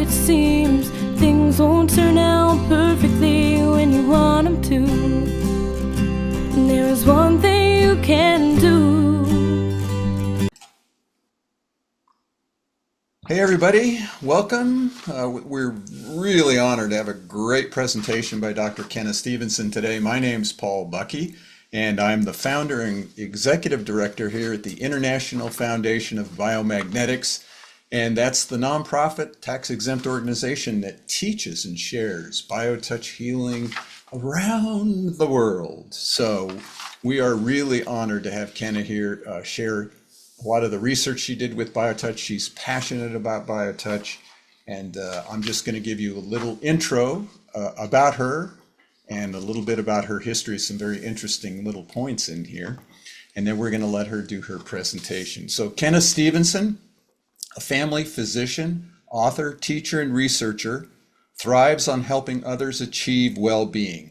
it seems things won't turn out perfectly when you want them to. And there is one thing you can do. Hey everybody, welcome. We're really honored to have a great presentation by Dr. Kenna Stevenson today. My name's Paul Buckey, and I'm the founder and executive director here at the International Foundation of Biomagnetics, and that's the nonprofit tax-exempt organization that teaches and shares Biotouch healing around the world. So we are really honored to have Kenna here share a lot of the research she did with Biotouch. She's passionate about Biotouch, and I'm just going to give you a little intro about her and a little bit about her history, some very interesting little points in here, and then we're going to let her do her presentation. So Kenna Stevenson, a family physician, author, teacher, and researcher, thrives on helping others achieve well-being.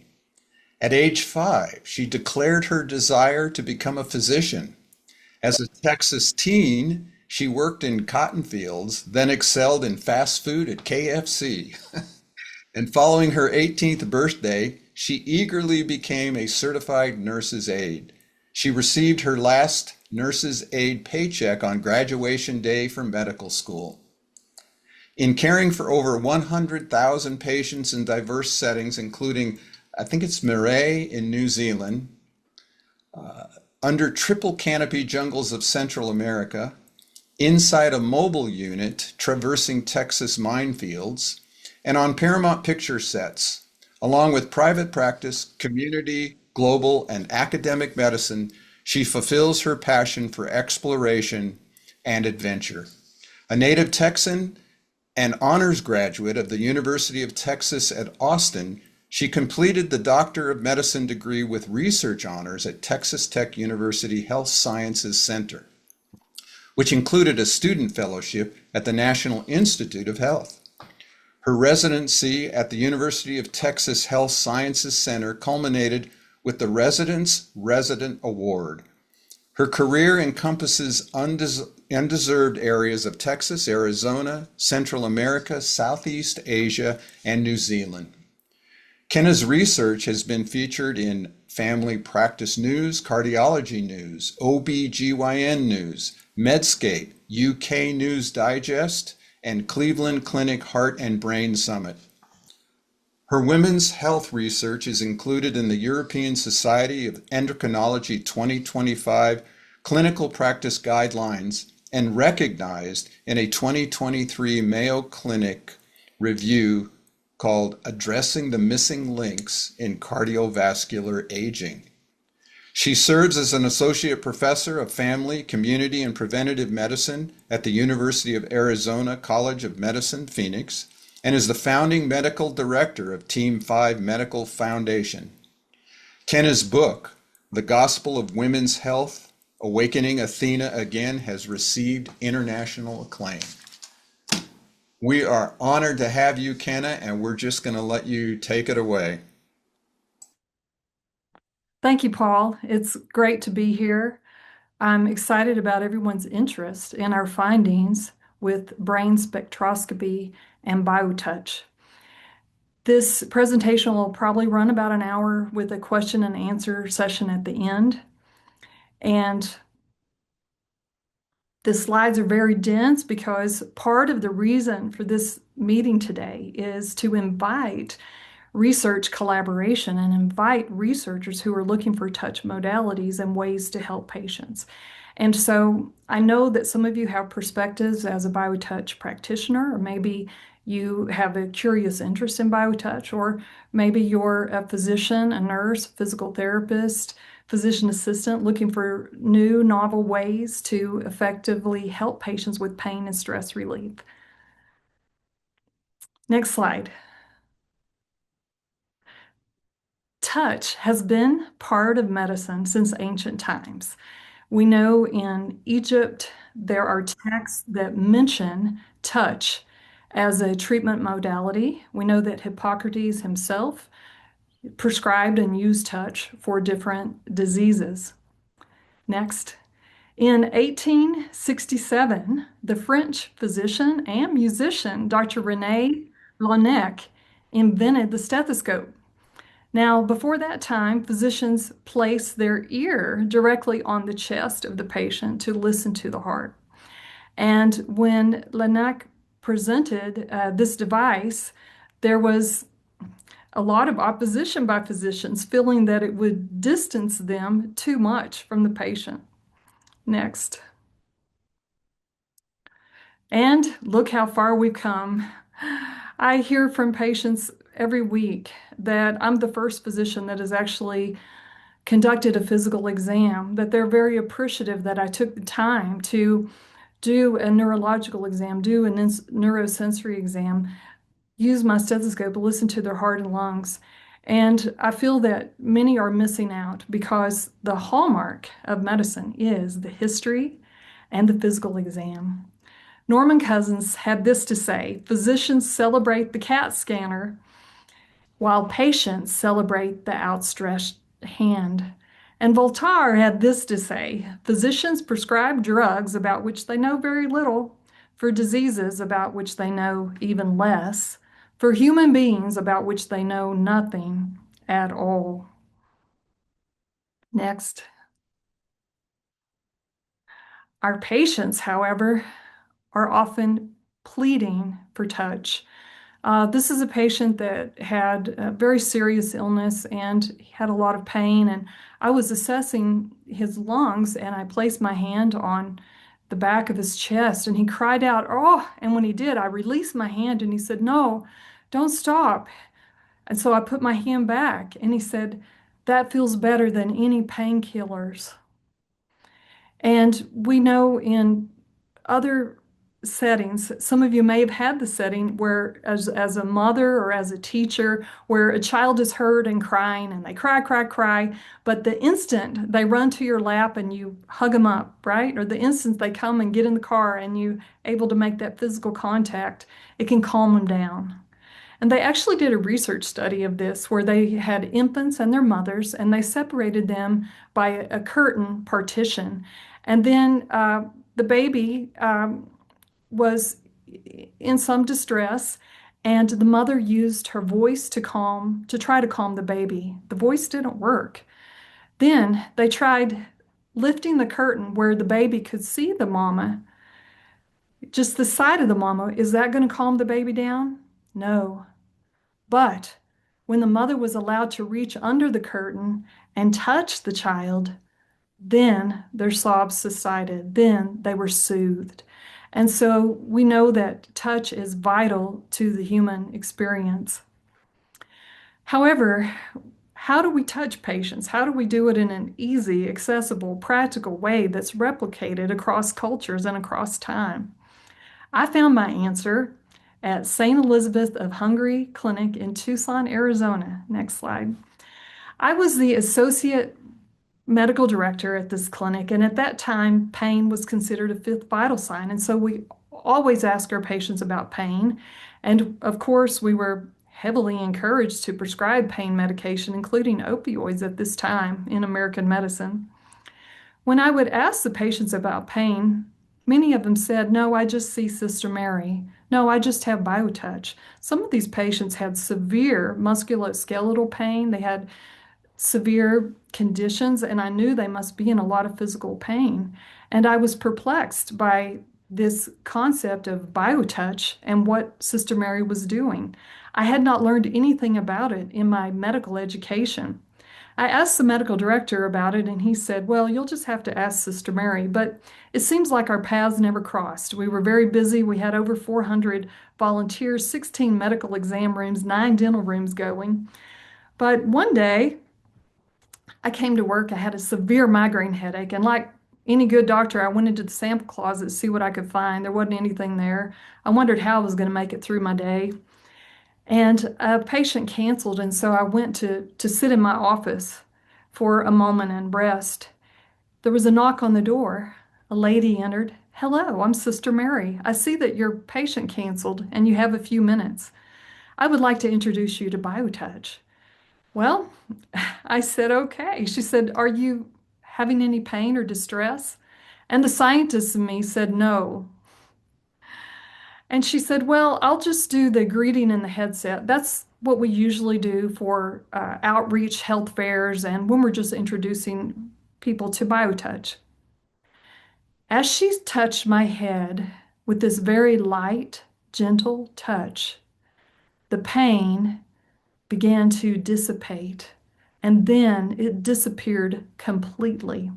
At age 5, she declared her desire to become a physician. As a Texas teen, she worked in cotton fields, then excelled in fast food at KFC. And following her 18th birthday, she eagerly became a certified nurse's aide. She received her last nurse's aide paycheck on graduation day from medical school. In caring for over 100,000 patients in diverse settings, including, I think it's Murray in New Zealand, under triple canopy jungles of Central America, inside a mobile unit traversing Texas minefields, and on Paramount picture sets, along with private practice, community, global, and academic medicine, she fulfills her passion for exploration and adventure. A native Texan and honors graduate of the University of Texas at Austin, she completed the Doctor of Medicine degree with research honors at Texas Tech University Health Sciences Center, which included a student fellowship at the National Institute of Health. Her residency at the University of Texas Health Sciences Center culminated with the Residence Resident Award. Her career encompasses undeserved areas of Texas, Arizona, Central America, Southeast Asia, and New Zealand. Kenna's research has been featured in Family Practice News, Cardiology News, OB/GYN News, Medscape, UK News Digest, and Cleveland Clinic Heart and Brain Summit. Her women's health research is included in the European Society of Endocrinology 2025 Clinical Practice Guidelines and recognized in a 2023 Mayo Clinic review called Addressing the Missing Links in Cardiovascular Aging. She serves as an associate professor of family, community, and preventative medicine at the University of Arizona College of Medicine, Phoenix, and is the founding medical director of Team 5 Medical Foundation. Kenna's book, The Gospel of Women's Health, Awakening Athena Again, has received international acclaim. We are honored to have you, Kenna, and we're just going to let you take it away. Thank you, Paul. It's great to be here. I'm excited about everyone's interest in our findings with brain spectroscopy and Biotouch. This presentation will probably run about an hour with a question and answer session at the end. And the slides are very dense because part of the reason for this meeting today is to invite research collaboration and invite researchers who are looking for touch modalities and ways to help patients. And so I know that some of you have perspectives as a Biotouch practitioner, or maybe you have a curious interest in Biotouch, or maybe you're a physician, a nurse, physical therapist, physician assistant looking for new, novel ways to effectively help patients with pain and stress relief. Next slide. Touch has been part of medicine since ancient times. We know in Egypt there are texts that mention touch as a treatment modality. We know that Hippocrates himself prescribed and used touch for different diseases. Next. In 1867, the French physician and musician Dr. René Laennec invented the stethoscope. Now, before that time, physicians placed their ear directly on the chest of the patient to listen to the heart. And when Laennec presented this device, there was a lot of opposition by physicians, feeling that it would distance them too much from the patient. Next. And look how far we've come. I hear from patients every week that I'm the first physician that has actually conducted a physical exam, that they're very appreciative that I took the time to do a neurological exam, do a neurosensory exam, use my stethoscope to listen to their heart and lungs. And I feel that many are missing out because the hallmark of medicine is the history and the physical exam. Norman Cousins had this to say: physicians celebrate the CAT scanner while patients celebrate the outstretched hand. And Voltaire had this to say: physicians prescribe drugs about which they know very little, for diseases about which they know even less, for human beings about which they know nothing at all. Next. Our patients, however, are often pleading for touch. This is a patient that had a very serious illness and he had a lot of pain. And I was assessing his lungs and I placed my hand on the back of his chest and he cried out, "Oh!" And when he did, I released my hand and he said, "No, don't stop." And so I put my hand back and he said, "That feels better than any painkillers." And we know in other settings, some of you may have had the setting where, as a mother or as a teacher, where a child is hurt and crying and they cry, cry, cry, but the instant they run to your lap and you hug them up, right? Or the instant they come and get in the car and you able to make that physical contact, it can calm them down. And they actually did a research study of this where they had infants and their mothers and they separated them by a curtain partition. And then the baby was in some distress and the mother used her voice to try to calm the baby. The voice didn't work. Then they tried lifting the curtain where the baby could see the mama, just the side of the mama. Is that going to calm the baby down? No. But when the mother was allowed to reach under the curtain and touch the child, then their sobs subsided. Then they were soothed. And so we know that touch is vital to the human experience. However, how do we touch patients? How do we do it in an easy, accessible, practical way that's replicated across cultures and across time? I found my answer at St. Elizabeth of Hungary Clinic in Tucson, Arizona. Next slide. I was the associate medical director at this clinic, and at that time, pain was considered a fifth vital sign. And so we always ask our patients about pain. And of course, we were heavily encouraged to prescribe pain medication, including opioids at this time in American medicine. When I would ask the patients about pain, many of them said, "No, I just see Sister Mary. No, I just have Biotouch." Some of these patients had severe musculoskeletal pain. They had severe conditions, and I knew they must be in a lot of physical pain. And I was perplexed by this concept of Biotouch and what Sister Mary was doing. I had not learned anything about it in my medical education. I asked the medical director about it, and he said, "Well, you'll just have to ask Sister Mary." But it seems like our paths never crossed. We were very busy. We had over 400 volunteers, 16 medical exam rooms, 9 dental rooms going. But one day, I came to work. I had a severe migraine headache, and like any good doctor, I went into the sample closet to see what I could find. There wasn't anything there. I wondered how I was going to make it through my day. And a patient canceled, and so I went to sit in my office for a moment and rest. There was a knock on the door. A lady entered. "Hello, I'm Sister Mary. I see that your patient canceled and you have a few minutes. I would like to introduce you to Biotouch." Well, I said, "Okay." She said, "Are you having any pain or distress?" And the scientist in me said no. And she said, well, I'll just do the greeting in the headset. That's what we usually do for outreach health fairs and when we're just introducing people to Biotouch. As she touched my head with this very light, gentle touch, the pain began to dissipate, and then it disappeared completely.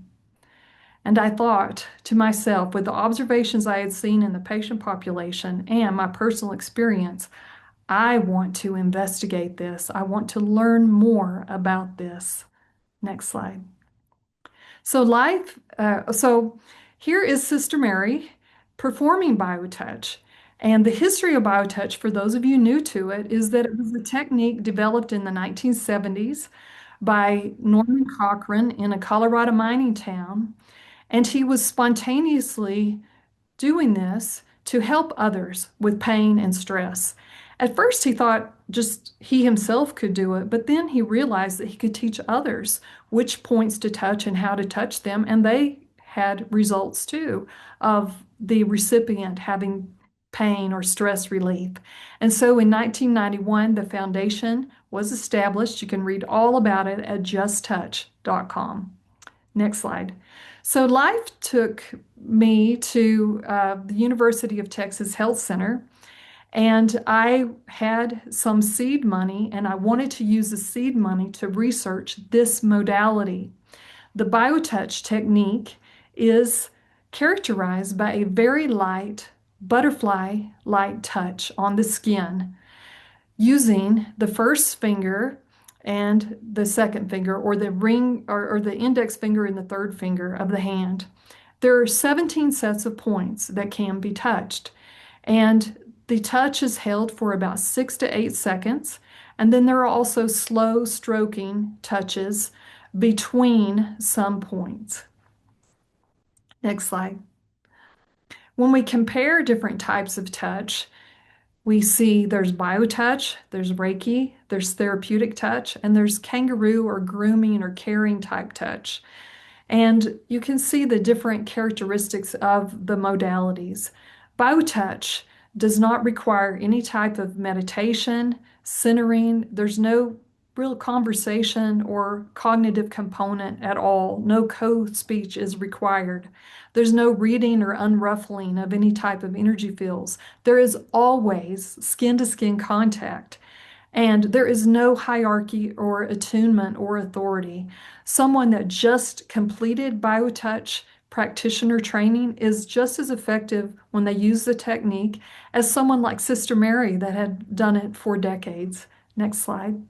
And I thought to myself, with the observations I had seen in the patient population and my personal experience, I want to investigate this. I want to learn more about this. Next slide. So here is Sister Mary performing Biotouch. And the history of Biotouch, for those of you new to it, is that it was a technique developed in the 1970s by Norman Cochrane in a Colorado mining town. And he was spontaneously doing this to help others with pain and stress. At first, he thought just he himself could do it, but then he realized that he could teach others which points to touch and how to touch them, and they had results too of the recipient having pain or stress relief. And so in 1991, the foundation was established. You can read all about it at justtouch.com. Next slide. So life took me to the University of Texas Health Center, and I had some seed money, and I wanted to use the seed money to research this modality. The BioTouch technique is characterized by a very light, butterfly-like touch on the skin using the first finger and the second finger, or the ring or the index finger and the third finger of the hand. There are 17 sets of points that can be touched, and the touch is held for about 6 to 8 seconds. And then there are also slow stroking touches between some points. Next slide. When we compare different types of touch, we see there's biotouch, there's Reiki, there's therapeutic touch, and there's kangaroo or grooming or caring type touch. And you can see the different characteristics of the modalities. Biotouch does not require any type of meditation, centering. There's no real conversation or cognitive component at all. No co-speech is required. There's no reading or unruffling of any type of energy fields. There is always skin-to-skin contact, and there is no hierarchy or attunement or authority. Someone that just completed BioTouch practitioner training is just as effective when they use the technique as someone like Sister Mary that had done it for decades. Next slide.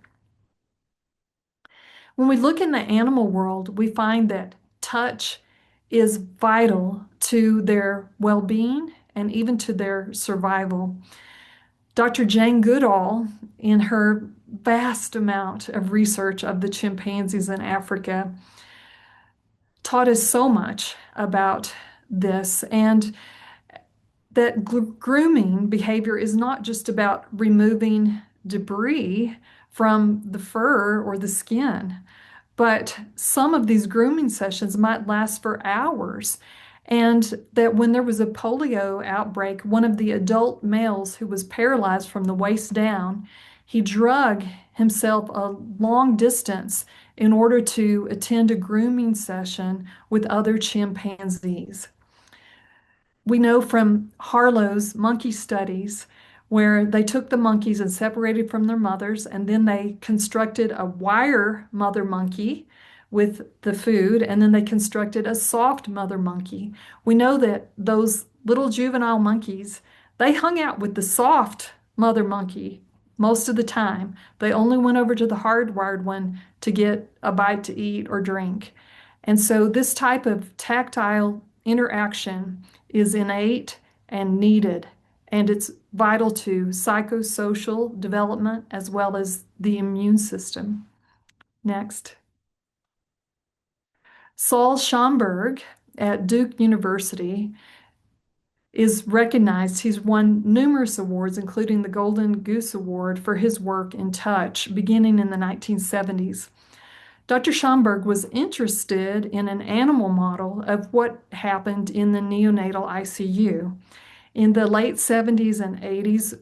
When we look in the animal world, we find that touch is vital to their well-being and even to their survival. Dr. Jane Goodall, in her vast amount of research of the chimpanzees in Africa, taught us so much about this, and that grooming behavior is not just about removing debris from the fur or the skin, but some of these grooming sessions might last for hours. And that when there was a polio outbreak, one of the adult males who was paralyzed from the waist down, he drug himself a long distance in order to attend a grooming session with other chimpanzees. We know from Harlow's monkey studies where they took the monkeys and separated from their mothers, and then they constructed a wire mother monkey with the food, and then they constructed a soft mother monkey. We know that those little juvenile monkeys, they hung out with the soft mother monkey most of the time. They only went over to the hardwired one to get a bite to eat or drink. And so this type of tactile interaction is innate and needed, and it's vital to psychosocial development as well as the immune system. Next. Saul Schomburg at Duke University is recognized. He's won numerous awards, including the Golden Goose Award, for his work in touch beginning in the 1970s. Dr. Schomburg was interested in an animal model of what happened in the neonatal ICU. In the late 70s and 80s,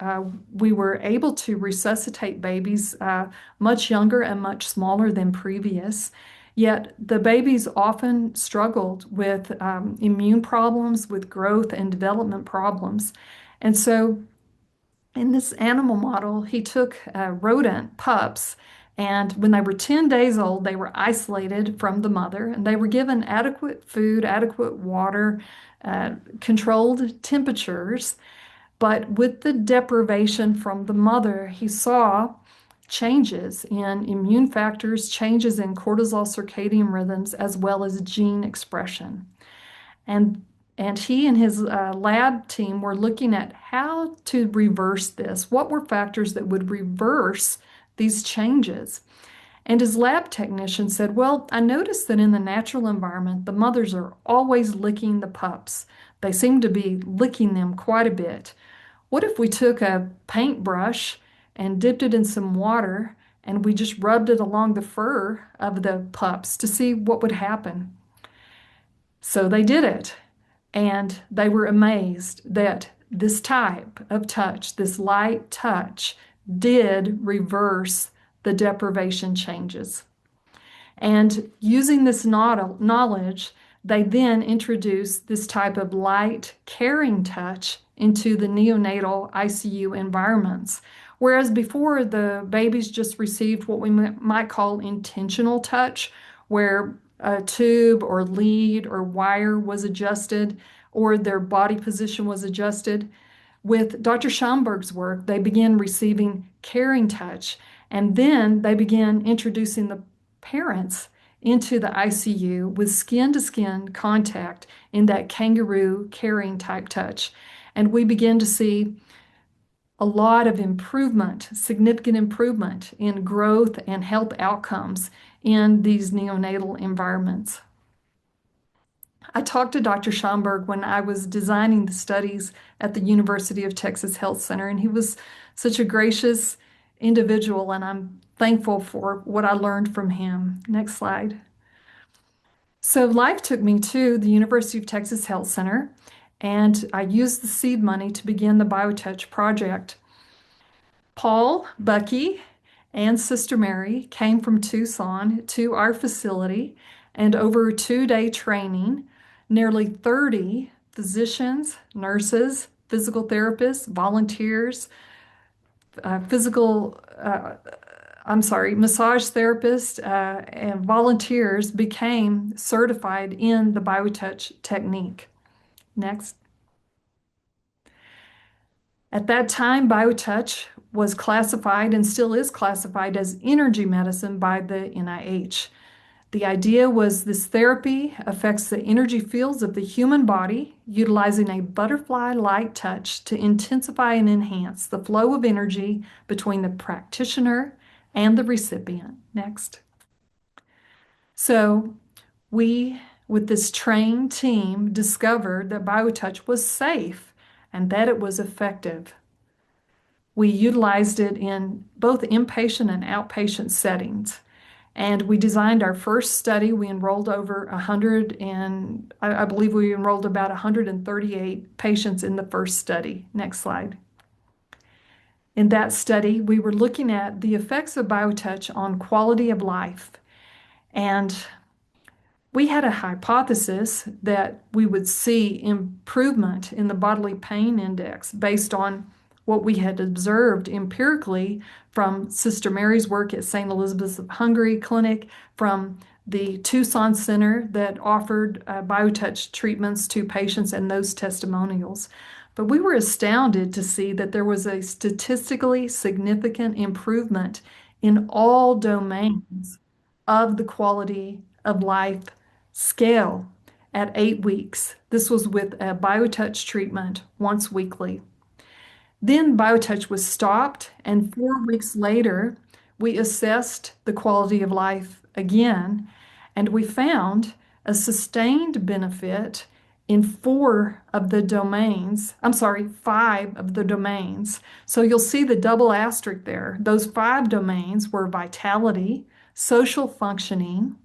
we were able to resuscitate babies much younger and much smaller than previous. Yet the babies often struggled with immune problems, with growth and development problems. And so in this animal model, he took rodent pups, and when they were 10 days old, they were isolated from the mother, and they were given adequate food, adequate water, controlled temperatures. But with the deprivation from the mother, he saw changes in immune factors, changes in cortisol circadian rhythms, as well as gene expression. And and he and his lab team were looking at how to reverse this. What were factors that would reverse these changes? And his lab technician said, well, I noticed that in the natural environment, the mothers are always licking the pups. They seem to be licking them quite a bit. What if we took a paintbrush and dipped it in some water and we just rubbed it along the fur of the pups to see what would happen? So they did it, and they were amazed that this type of touch, this light touch, did reverse the deprivation changes. And using this knowledge, they then introduced this type of light, caring touch into the neonatal ICU environments. Whereas before, the babies just received what we might call intentional touch, where a tube or lead or wire was adjusted or their body position was adjusted. With Dr. Schomburg's work, they began receiving caring touch, and then they began introducing the parents into the ICU with skin-to-skin contact in that kangaroo caring type touch. And we begin to see a lot of improvement, significant improvement in growth and health outcomes in these neonatal environments. I talked to Dr. Schomburg when I was designing the studies at the University of Texas Health Center, and he was such a gracious individual, and I'm thankful for what I learned from him. Next slide. So life took me to the University of Texas Health Center, and I used the seed money to begin the Biotouch project. Paul, Bucky, and Sister Mary came from Tucson to our facility, and over a 2-day training, nearly 30 physicians, nurses, physical therapists, volunteers, massage therapists, and volunteers became certified in the Biotouch technique. Next. At that time, Biotouch was classified and still is classified as energy medicine by the NIH. The idea was this therapy affects the energy fields of the human body, utilizing a butterfly-like touch to intensify and enhance the flow of energy between the practitioner and the recipient. Next. So we, with this trained team, discovered that Biotouch was safe and that it was effective. We utilized it in both inpatient and outpatient settings. And we designed our first study. We enrolled over 100, and I believe we enrolled about 138 patients in the first study. Next slide. In that study, we were looking at the effects of Biotouch on quality of life. And we had a hypothesis that we would see improvement in the bodily pain index based on what we had observed empirically from Sister Mary's work at St. Elizabeth's of Hungary Clinic, from the Tucson Center that offered Biotouch treatments to patients, and those testimonials. But we were astounded to see that there was a statistically significant improvement in all domains of the quality of life scale at 8 weeks. This was with a Biotouch treatment once weekly. Then Biotouch was stopped, and 4 weeks later, we assessed the quality of life again, and we found a sustained benefit in 5 of the domains. So you'll see the double asterisk there. Those 5 domains were vitality, social functioning,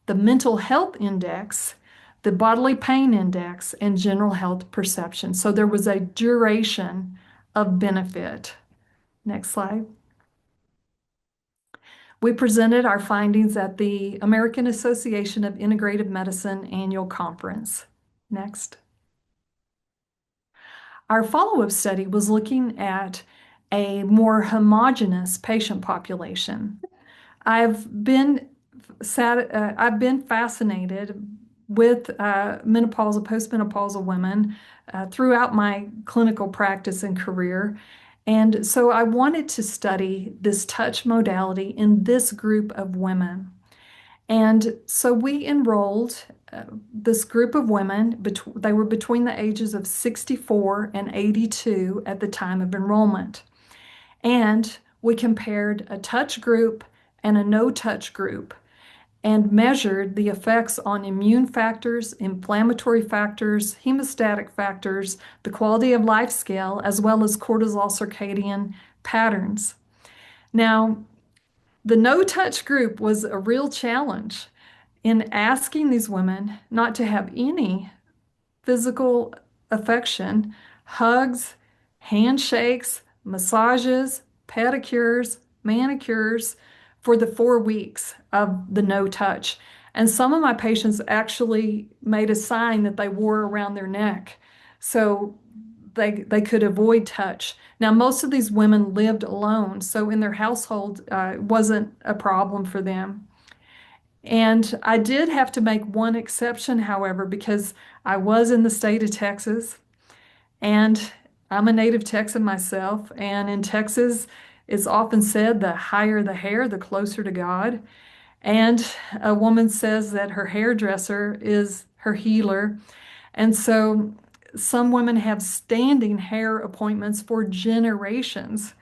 the mental health index, the bodily pain index, and general health perception. So there was a duration of benefit. Next slide. We presented our findings at the American Association of Integrative Medicine annual conference. Next. Our follow-up study was looking at a more homogeneous patient population. I've been I've been fascinated with menopausal, postmenopausal women throughout my clinical practice and career. And so I wanted to study this touch modality in this group of women. And so we enrolled this group of women, they were between the ages of 64 and 82 at the time of enrollment. And we compared a touch group and a no touch group and measured the effects on immune factors, inflammatory factors, hemostatic factors, the quality of life scale, as well as cortisol circadian patterns. Now, the no touch group was a real challenge in asking these women not to have any physical affection, hugs, handshakes, massages, pedicures, manicures for the 4 weeks of the no touch. And some of my patients actually made a sign that they wore around their neck so they could avoid touch. Now, most of these women lived alone, so in their household, it wasn't a problem for them. And I did have to make one exception, however, because I was in the state of Texas and I'm a native Texan myself. And in Texas, it's often said the higher the hair, the closer to God. And a woman says that her hairdresser is her healer. And so some women have standing hair appointments for generations.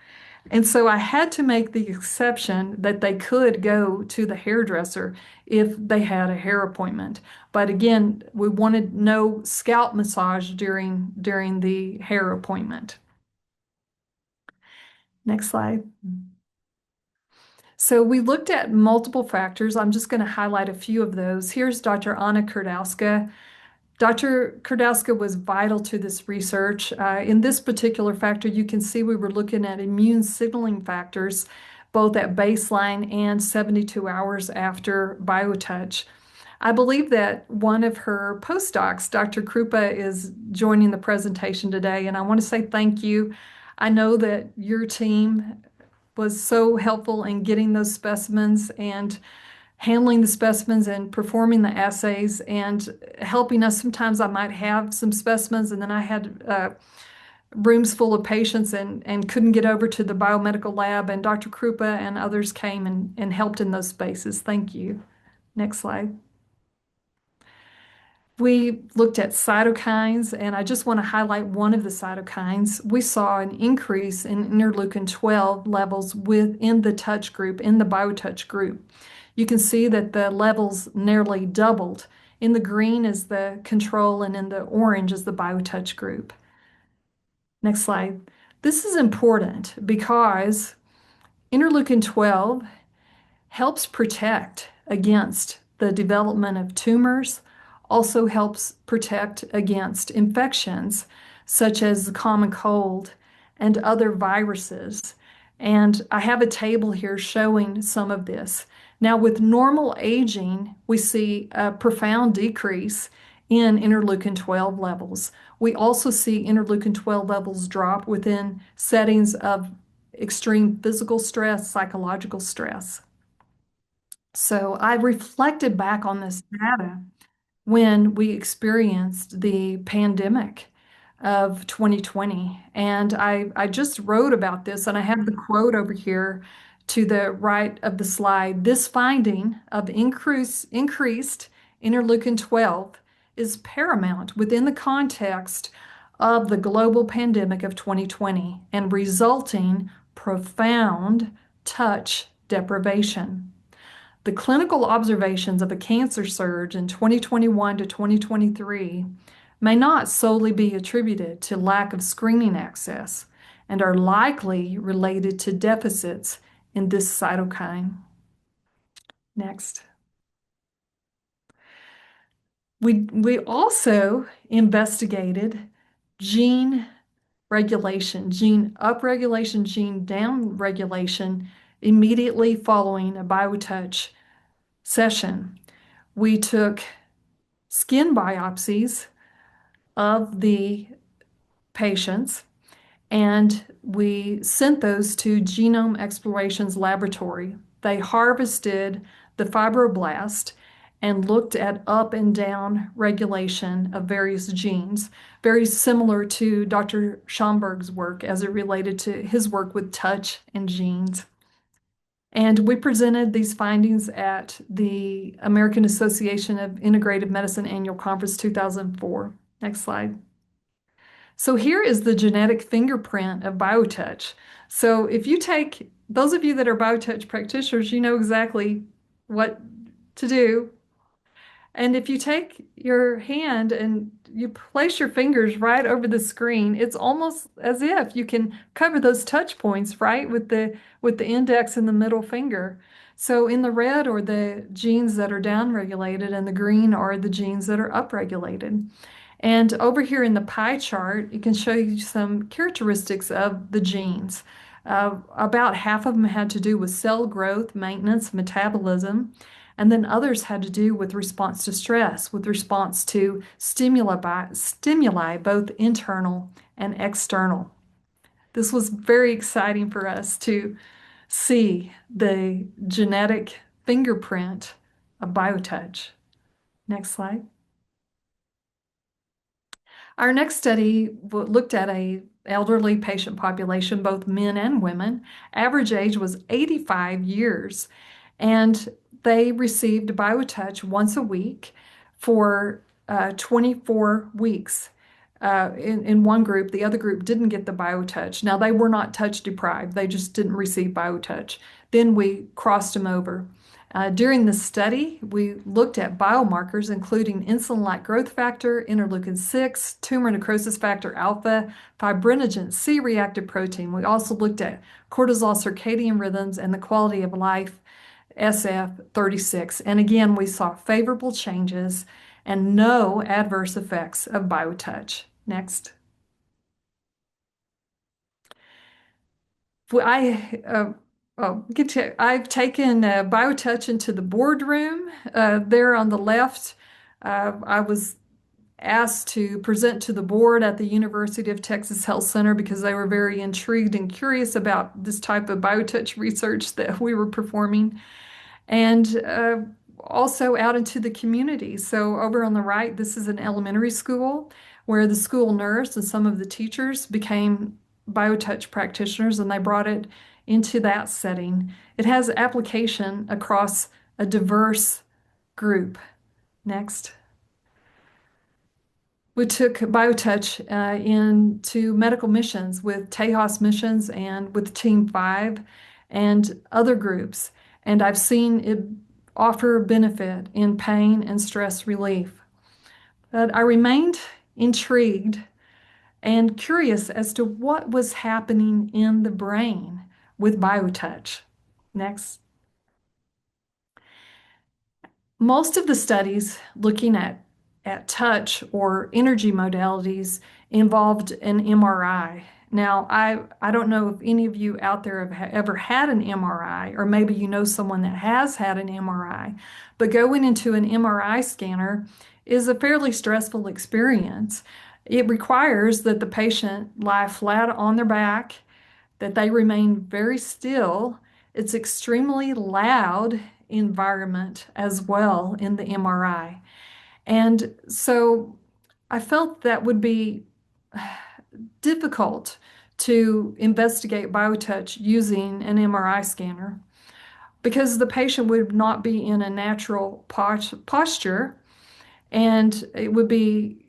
And so I had to make the exception that they could go to the hairdresser if they had a hair appointment. But again, we wanted no scalp massage during the hair appointment. Next slide. So we looked at multiple factors. I'm just going to highlight a few of those. Here's Dr. Anna Kurdowska. Dr. Kurdowska was vital to this research. In this particular factor, you can see we were looking at immune signaling factors, both at baseline and 72 hours after Biotouch. I believe that one of her postdocs, Dr. Krupa, is joining the presentation today, and I want to say thank you. I know that your team was so helpful in getting those specimens and handling the specimens and performing the assays and helping us. Sometimes I might have some specimens and then I had rooms full of patients and couldn't get over to the biomedical lab, and Dr. Krupa and others came and helped in those spaces. Thank you. Next slide. We looked at cytokines, and I just want to highlight one of the cytokines. We saw an increase in interleukin 12 levels within the touch group, in the BioTouch group. You can see that the levels nearly doubled. In the green is the control, and in the orange is the BioTouch group. Next slide. This is important because interleukin 12 helps protect against the development of tumors, also helps protect against infections such as the common cold and other viruses. And I have a table here showing some of this. Now, with normal aging, we see a profound decrease in interleukin 12 levels. We also see interleukin 12 levels drop within settings of extreme physical stress, psychological stress. So I reflected back on this data when we experienced the pandemic of 2020. And I just wrote about this, and I have the quote over here to the right of the slide. This finding of increased interleukin 12 is paramount within the context of the global pandemic of 2020 and resulting profound touch deprivation. The clinical observations of a cancer surge in 2021 to 2023 may not solely be attributed to lack of screening access and are likely related to deficits in this cytokine. Next. We also investigated gene regulation, gene upregulation, gene downregulation immediately following a Biotouch session. We took skin biopsies of the patients and we sent those to Genome Explorations Laboratory. They harvested the fibroblast and looked at up and down regulation of various genes, very similar to Dr. Schomburg's work as it related to his work with touch and genes. And we presented these findings at the American Association of Integrative Medicine Annual Conference 2004. Next slide. So here is the genetic fingerprint of Biotouch. So if you take, those of you that are Biotouch practitioners, you know exactly what to do. And if you take your hand and you place your fingers right over the screen, it's almost as if you can cover those touch points, right, with the index and the middle finger. So in the red are the genes that are downregulated, and the green are the genes that are upregulated. And over here in the pie chart, it can show you some characteristics of the genes. About half of them had to do with cell growth, maintenance, metabolism, and then others had to do with response to stress, with response to stimuli, both internal and external. This was very exciting for us to see the genetic fingerprint of Biotouch. Next slide. Our next study looked at a elderly patient population, both men and women. Average age was 85 years, and they received Biotouch once a week for 24 weeks. In one group, the other group didn't get the Biotouch. Now, they were not touch deprived, they just didn't receive Biotouch. Then we crossed them over. During the study, we looked at biomarkers including insulin-like growth factor, interleukin-6, tumor necrosis factor alpha, fibrinogen, C-reactive protein. We also looked at cortisol circadian rhythms and the quality of life, SF36. And again, we saw favorable changes and no adverse effects of Biotouch. Next. I've taken Biotouch into the boardroom. There on the left, I was asked to present to the board at the University of Texas Health Center because they were very intrigued and curious about this type of Biotouch research that we were performing. And also out into the community. So over on the right, this is an elementary school where the school nurse and some of the teachers became Biotouch practitioners, and they brought it into that setting. It has application across a diverse group. Next. We took Biotouch into medical missions with Tejas Missions and with Team 5 and other groups, and I've seen it offer benefit in pain and stress relief. But I remained intrigued and curious as to what was happening in the brain with Biotouch. Next. Most of the studies looking at touch or energy modalities involved an MRI. Now, I don't know if any of you out there have ever had an MRI, or maybe you know someone that has had an MRI, but going into an MRI scanner is a fairly stressful experience. It requires that the patient lie flat on their back, that they remain very still. It's extremely loud environment as well in the MRI. And so I felt that would be difficult to investigate Biotouch using an MRI scanner because the patient would not be in a natural posture, and it would be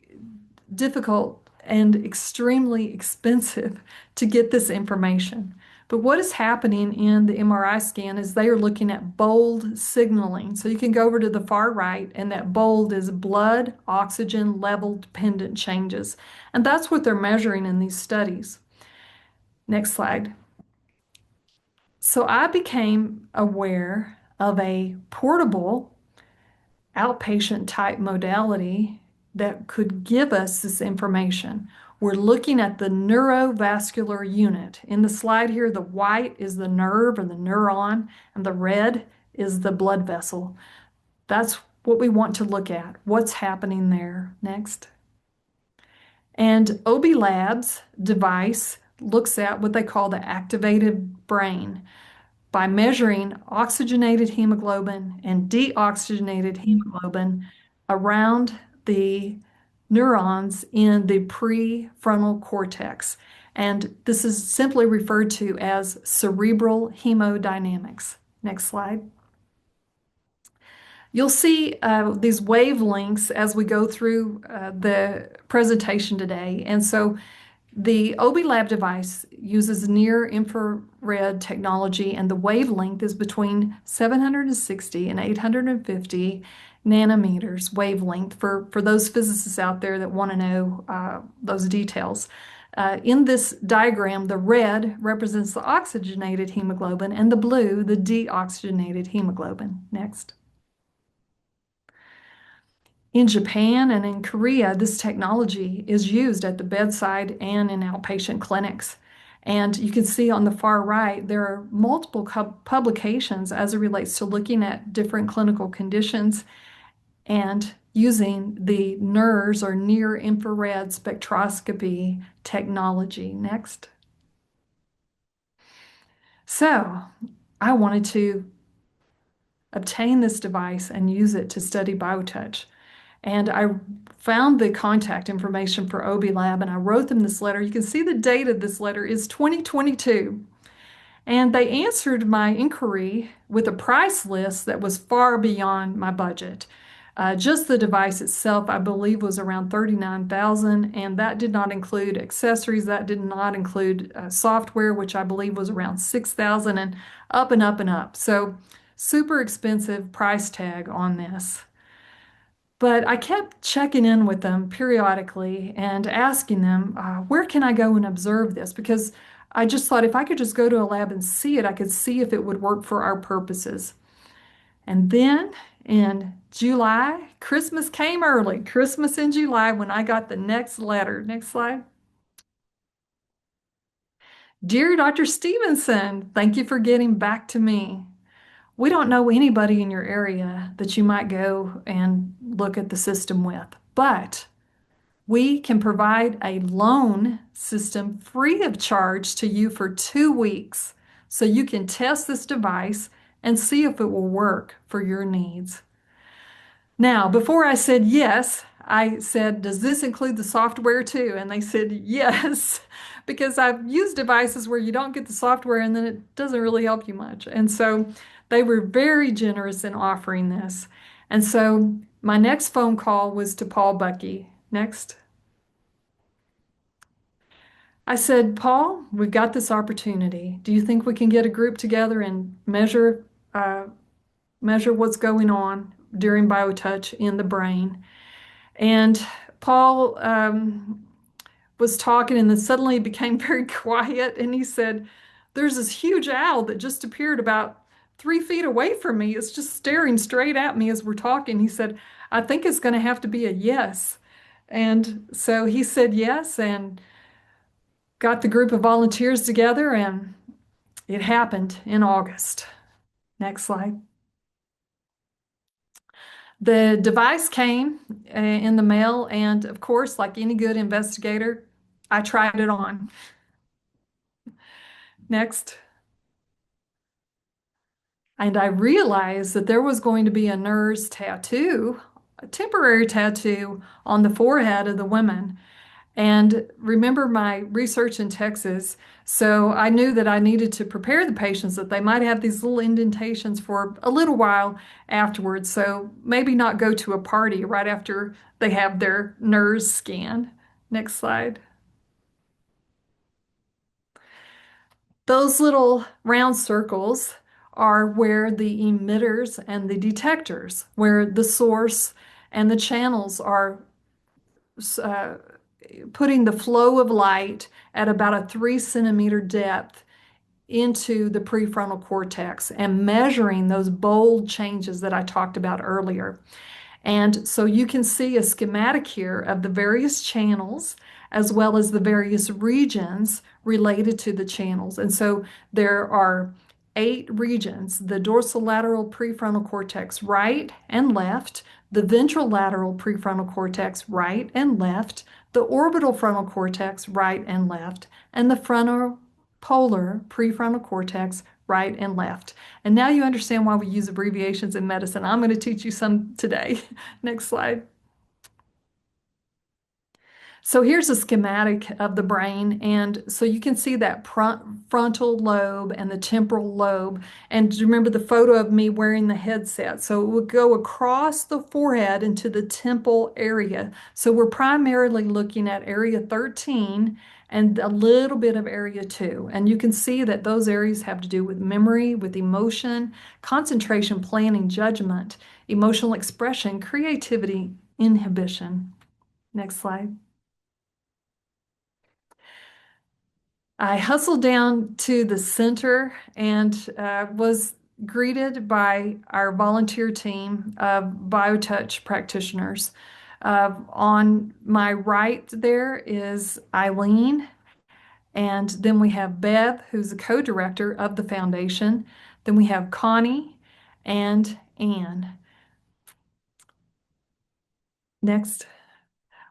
difficult and extremely expensive to get this information. But what is happening in the MRI scan is they are looking at bold signaling. So you can go over to the far right, and that bold is blood oxygen level dependent changes. And that's what they're measuring in these studies. Next slide. So I became aware of a portable outpatient type modality that could give us this information. We're looking at the neurovascular unit. In the slide here, the white is the nerve or the neuron, and the red is the blood vessel. That's what we want to look at. What's happening there? Next. And OB Labs device looks at what they call the activated brain by measuring oxygenated hemoglobin and deoxygenated hemoglobin around the neurons in the prefrontal cortex. And this is simply referred to as cerebral hemodynamics. Next slide. You'll see these wavelengths as we go through the presentation today. And so the OB Lab device uses near infrared technology, and the wavelength is between 760 and 850 nanometers wavelength for those physicists out there that want to know those details. In this diagram, the red represents the oxygenated hemoglobin and the blue, the deoxygenated hemoglobin. Next. In Japan and in Korea, this technology is used at the bedside and in outpatient clinics. And you can see on the far right, there are multiple publications as it relates to looking at different clinical conditions and using the NIRS or near infrared spectroscopy technology. Next. So I wanted to obtain this device and use it to study Biotouch. And I found the contact information for OB Lab and I wrote them this letter. You can see the date of this letter is 2022. And they answered my inquiry with a price list that was far beyond my budget. Just the device itself, I believe, was around $39,000, and that did not include accessories. That did not include software, which I believe was around $6,000, and up and up and up. So super expensive price tag on this. But I kept checking in with them periodically and asking them, where can I go and observe this? Because I just thought if I could just go to a lab and see it, I could see if it would work for our purposes. And then in July, Christmas came early, Christmas in July, when I got the next letter. Next slide. Dear Dr. Stevenson, thank you for getting back to me. We don't know anybody in your area that you might go and look at the system with, but we can provide a loan system free of charge to you for 2 weeks so you can test this device and see if it will work for your needs. Now, before I said yes, I said, does this include the software too? And they said yes, because I've used devices where you don't get the software and then it doesn't really help you much. And so they were very generous in offering this. And so my next phone call was to Paul Bucky. Next. I said, Paul, we've got this opportunity. Do you think we can get a group together and measure what's going on during BioTouch in the brain? And Paul was talking, and then suddenly it became very quiet. And he said, there's this huge owl that just appeared about 3 feet away from me. It's just staring straight at me as we're talking. He said, I think it's going to have to be a yes. And so he said yes and got the group of volunteers together, and it happened in August. Next slide. The device came in the mail, and of course, like any good investigator, I tried it on. Next. And I realized that there was going to be a nurse tattoo, a temporary tattoo on the forehead of the women. And remember my research in Texas, so I knew that I needed to prepare the patients that they might have these little indentations for a little while afterwards. So maybe not go to a party right after they have their NIRS scan. Next slide. Those little round circles are where the emitters and the detectors, where the source and the channels are putting the flow of light at about a 3 centimeter depth into the prefrontal cortex and measuring those bold changes that I talked about earlier. And so you can see a schematic here of the various channels as well as the various regions related to the channels. And so there are 8 regions: the dorsolateral prefrontal cortex, right and left, the ventrolateral prefrontal cortex, right and left, the orbital frontal cortex, right and left, and the frontal polar prefrontal cortex, right and left. And now you understand why we use abbreviations in medicine. I'm going to teach you some today. Next slide. So here's a schematic of the brain. And so you can see that frontal lobe and the temporal lobe. And remember the photo of me wearing the headset. So it would go across the forehead into the temple area. So we're primarily looking at area 13 and a little bit of area 2. And you can see that those areas have to do with memory, with emotion, concentration, planning, judgment, emotional expression, creativity, inhibition. Next slide. I hustled down to the center and was greeted by our volunteer team of Biotouch practitioners. On my right there is Eileen, and then we have Bev, who's the co-director of the foundation. Then we have Connie and Anne. Next.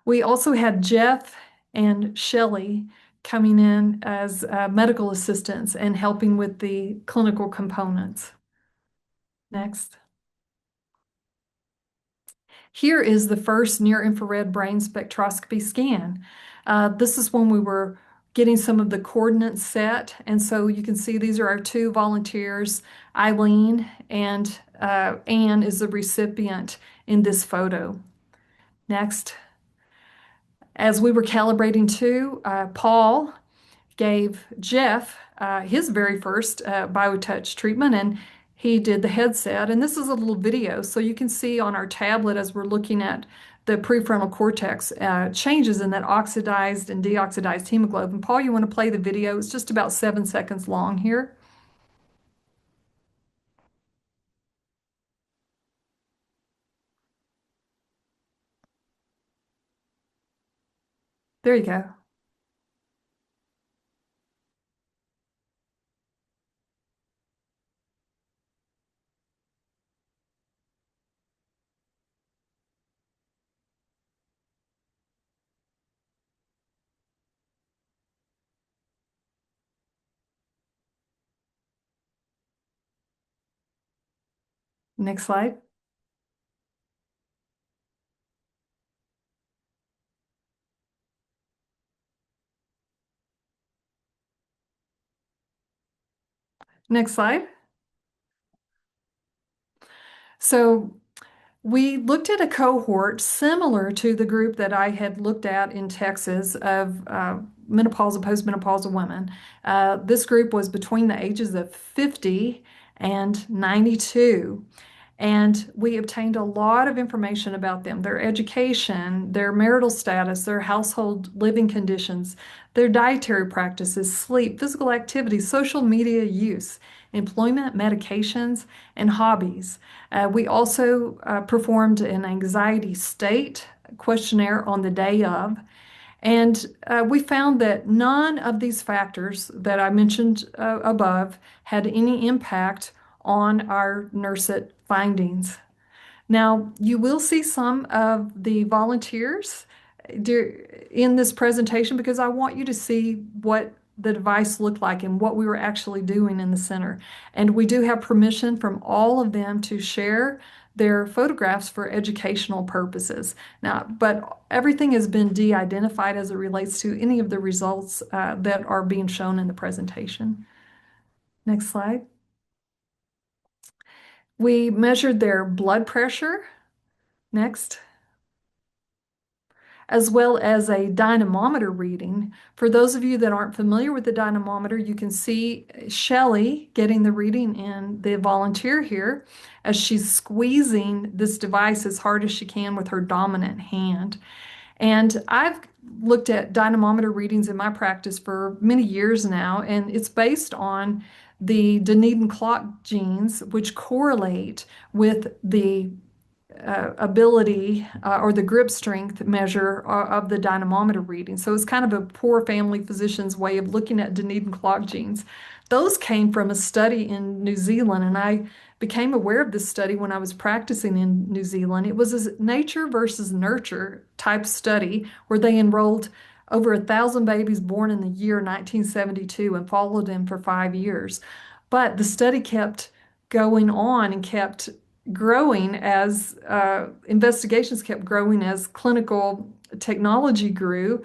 We also had Jeff and Shelley coming in as medical assistants and helping with the clinical components. Next. Here is the first near-infrared brain spectroscopy scan. This is when we were getting some of the coordinates set. And so you can see these are our 2 volunteers, Eileen and Anne is the recipient in this photo. Next. As we were calibrating too, Paul gave Jeff his very first Biotouch treatment, and he did the headset. And this is a little video, so you can see on our tablet as we're looking at the prefrontal cortex changes in that oxidized and deoxidized hemoglobin. Paul, you want to play the video? It's just about 7 seconds long here. There you go. Next slide. Next slide. So we looked at a cohort similar to the group that I had looked at in Texas of menopausal, postmenopausal women. This group was between the ages of 50 and 92. And we obtained a lot of information about them, their education, their marital status, their household living conditions, their dietary practices, sleep, physical activity, social media use, employment, medications, and hobbies. We also performed an anxiety state questionnaire on the day of. And we found that none of these factors that I mentioned above had any impact on our NERSIT findings. Now, you will see some of the volunteers in this presentation because I want you to see what the device looked like and what we were actually doing in the center. And we do have permission from all of them to share their photographs for educational purposes. Now, but everything has been de-identified as it relates to any of the results that are being shown in the presentation. Next slide. We measured their blood pressure. Next. As well as a dynamometer reading. For those of you that aren't familiar with the dynamometer, you can see Shelley getting the reading in the volunteer here as she's squeezing this device as hard as she can with her dominant hand. And I've looked at dynamometer readings in my practice for many years now, and it's based on the Dunedin clock genes, which correlate with the ability or the grip strength measure of the dynamometer reading. So it's kind of a poor family physician's way of looking at Dunedin clock genes. Those came from a study in New Zealand, and I became aware of this study when I was practicing in New Zealand. It was a nature versus nurture type study where they enrolled over 1,000 babies born in the year 1972 and followed them for 5 years. But the study kept going on and kept growing as investigations kept growing as clinical technology grew.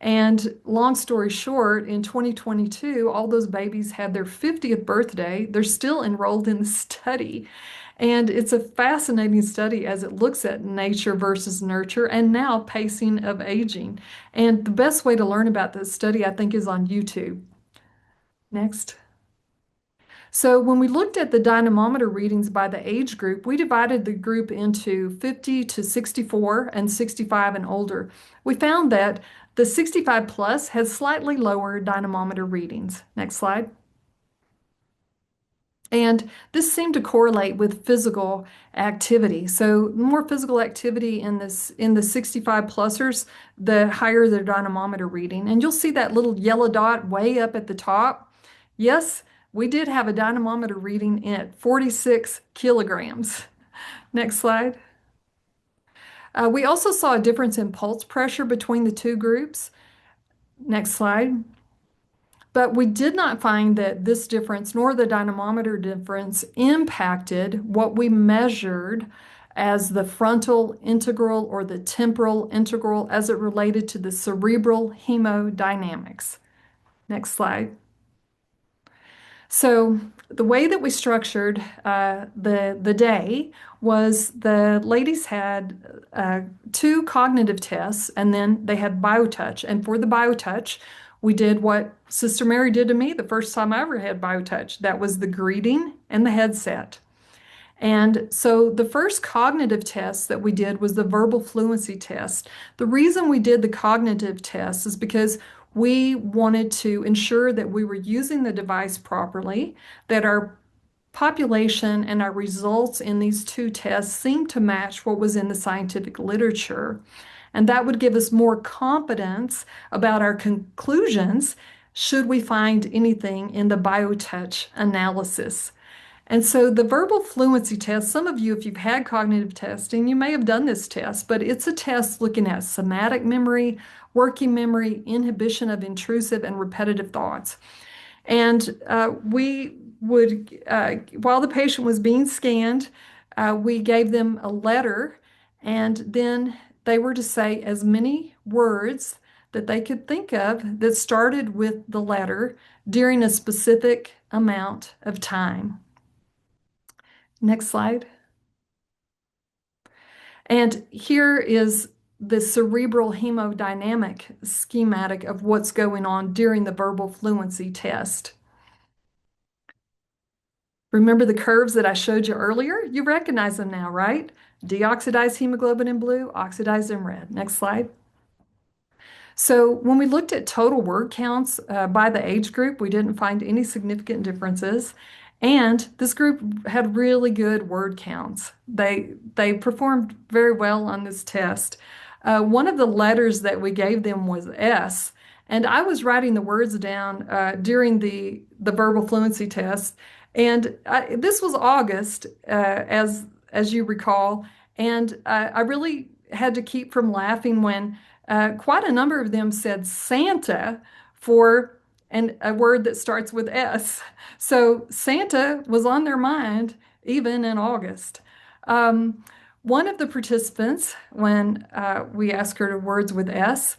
And long story short, in 2022, all those babies had their 50th birthday. They're still enrolled in the study. And it's a fascinating study as it looks at nature versus nurture and now pacing of aging. And the best way to learn about this study, I think, is on YouTube. Next. So when we looked at the dynamometer readings by the age group, we divided the group into 50 to 64 and 65 and older. We found that the 65 plus has slightly lower dynamometer readings. Next slide. And this seemed to correlate with physical activity. So more physical activity in the 65 plusers, the higher their dynamometer reading. And you'll see that little yellow dot way up at the top. Yes, we did have a dynamometer reading at 46 kilograms. Next slide. We also saw a difference in pulse pressure between the two groups. Next slide. But we did not find that this difference nor the dynamometer difference impacted what we measured as the frontal integral or the temporal integral as it related to the cerebral hemodynamics. Next slide. So the way that we structured the day was the ladies had two cognitive tests, and then they had Biotouch. And for the Biotouch, we did what Sister Mary did to me the first time I ever had Biotouch. That was the greeting and the headset. And so the first cognitive test that we did was the verbal fluency test. The reason we did the cognitive test is because we wanted to ensure that we were using the device properly, that our population and our results in these two tests seemed to match what was in the scientific literature. And that would give us more confidence about our conclusions should we find anything in the Biotouch analysis. And so the verbal fluency test, some of you, if you've had cognitive testing, you may have done this test, but it's a test looking at somatic memory, working memory, inhibition of intrusive and repetitive thoughts. And we would, while the patient was being scanned, we gave them a letter, and then they were to say as many words that they could think of that started with the letter during a specific amount of time. Next slide. And here is the cerebral hemodynamic schematic of what's going on during the verbal fluency test. Remember the curves that I showed you earlier? You recognize them now, right? Deoxidized hemoglobin in blue, oxidized in red. Next slide. So when we looked at total word counts by the age group, we didn't find any significant differences. And this group had really good word counts. They performed very well on this test. One of the letters that we gave them was S. And I was writing the words down during the verbal fluency test. And this was August, as you recall. And I really had to keep from laughing when quite a number of them said Santa for a word that starts with S. So Santa was on their mind even in August. One of the participants, when we asked her to words with S,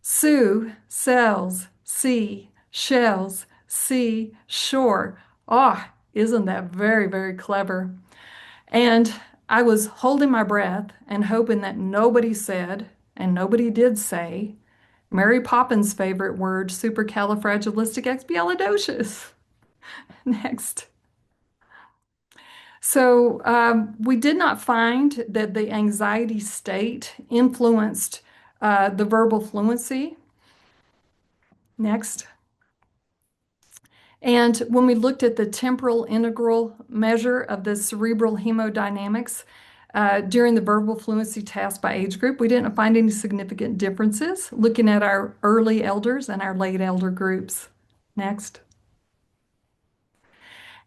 Sue, cells, sea, shells, sea, shore. Ah, isn't that very, very clever? And I was holding my breath and hoping that nobody said, and nobody did say, Mary Poppins' favorite word, supercalifragilisticexpialidocious. Next. So we did not find that the anxiety state influenced the verbal fluency. Next. And when we looked at the temporal integral measure of the cerebral hemodynamics during the verbal fluency task by age group, we didn't find any significant differences looking at our early elders and our late elder groups. Next.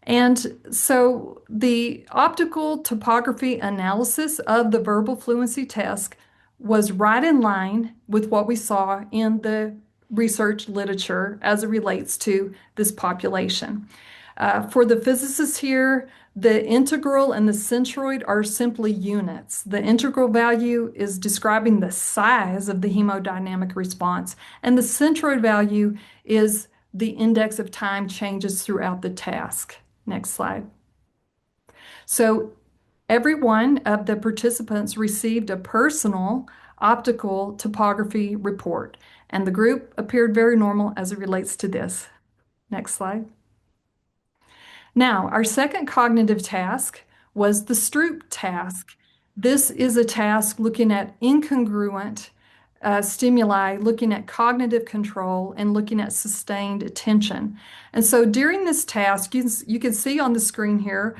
And so the optical topography analysis of the verbal fluency test was right in line with what we saw in the research literature as it relates to this population. For the physicists here, the integral and the centroid are simply units. The integral value is describing the size of the hemodynamic response, and the centroid value is the index of time changes throughout the task. Next slide. So every one of the participants received a personal optical topography report, and the group appeared very normal as it relates to this. Next slide. Now, our second cognitive task was the Stroop task. This is a task looking at incongruent stimuli, looking at cognitive control, and looking at sustained attention. And so during this task, you can see on the screen here,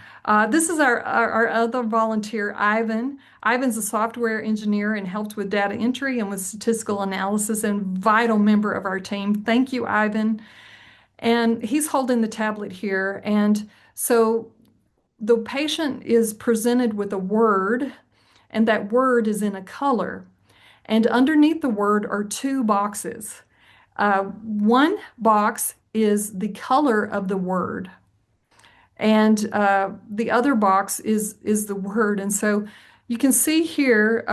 this is our other volunteer, Ivan. Ivan's a software engineer and helped with data entry and with statistical analysis, and vital member of our team. Thank you, Ivan. And he's holding the tablet here. And so the patient is presented with a word, and that word is in a color. And underneath the word are two boxes. One box is the color of the word, and the other box is the word. And so you can see here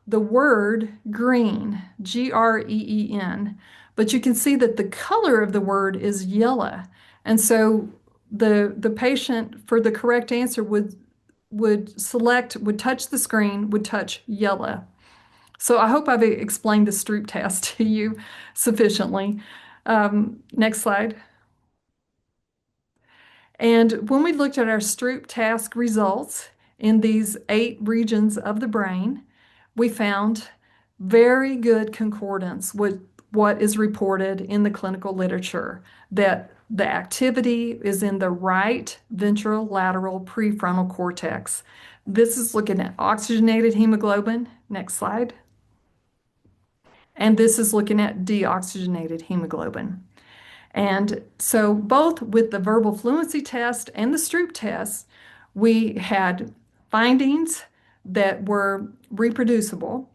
the word green, Green, but you can see that the color of the word is yellow. And so the patient, for the correct answer, would touch the screen, would touch yellow. So I hope I've explained the Stroop test to you sufficiently. Next slide. And when we looked at our Stroop task results in these 8 regions of the brain, we found very good concordance with what is reported in the clinical literature, that the activity is in the right ventrolateral prefrontal cortex. This is looking at oxygenated hemoglobin. Next slide. And this is looking at deoxygenated hemoglobin. And so both with the verbal fluency test and the Stroop test, we had findings that were reproducible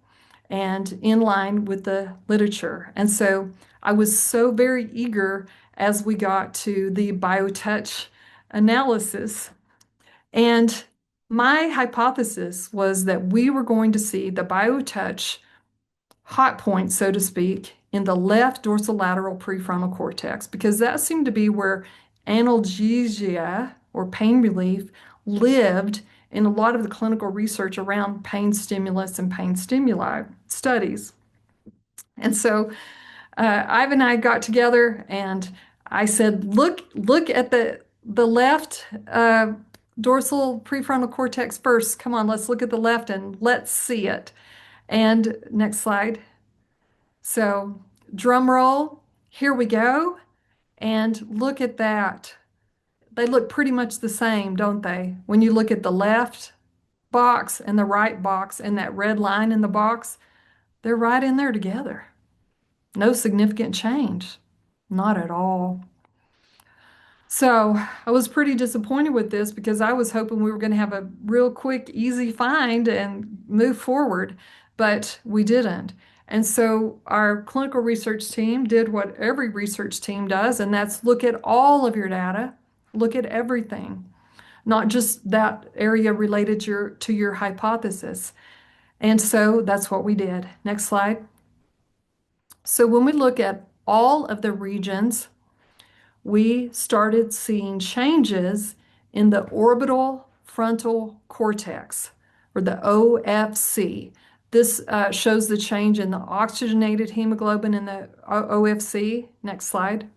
and in line with the literature. And so I was so very eager as we got to the Biotouch analysis. And my hypothesis was that we were going to see the Biotouch hot point, so to speak, in the left dorsolateral prefrontal cortex, because that seemed to be where analgesia or pain relief lived in a lot of the clinical research around pain stimulus and pain stimuli studies. And so Ivan and I got together and I said, look at the left dorsal prefrontal cortex first. Come on, let's look at the left and let's see it. And next slide. So drum roll, here we go. And look at that. They look pretty much the same, don't they? When you look at the left box and the right box and that red line in the box, they're right in there together. No significant change, not at all. So I was pretty disappointed with this because I was hoping we were going to have a real quick, easy find and move forward, but we didn't. And so our clinical research team did what every research team does, and that's look at all of your data, look at everything, not just that area related to your hypothesis. And so that's what we did. Next slide. So when we look at all of the regions, we started seeing changes in the orbital frontal cortex, or the OFC. This shows the change in the oxygenated hemoglobin in the OFC. Next slide.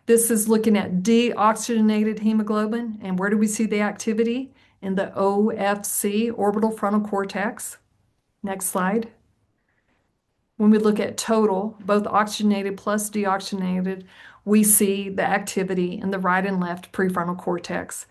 This is looking at deoxygenated hemoglobin, and where do we see the activity? In the OFC, orbital frontal cortex. Next slide. When we look at total, both oxygenated plus deoxygenated, we see the activity in the right and left prefrontal cortex.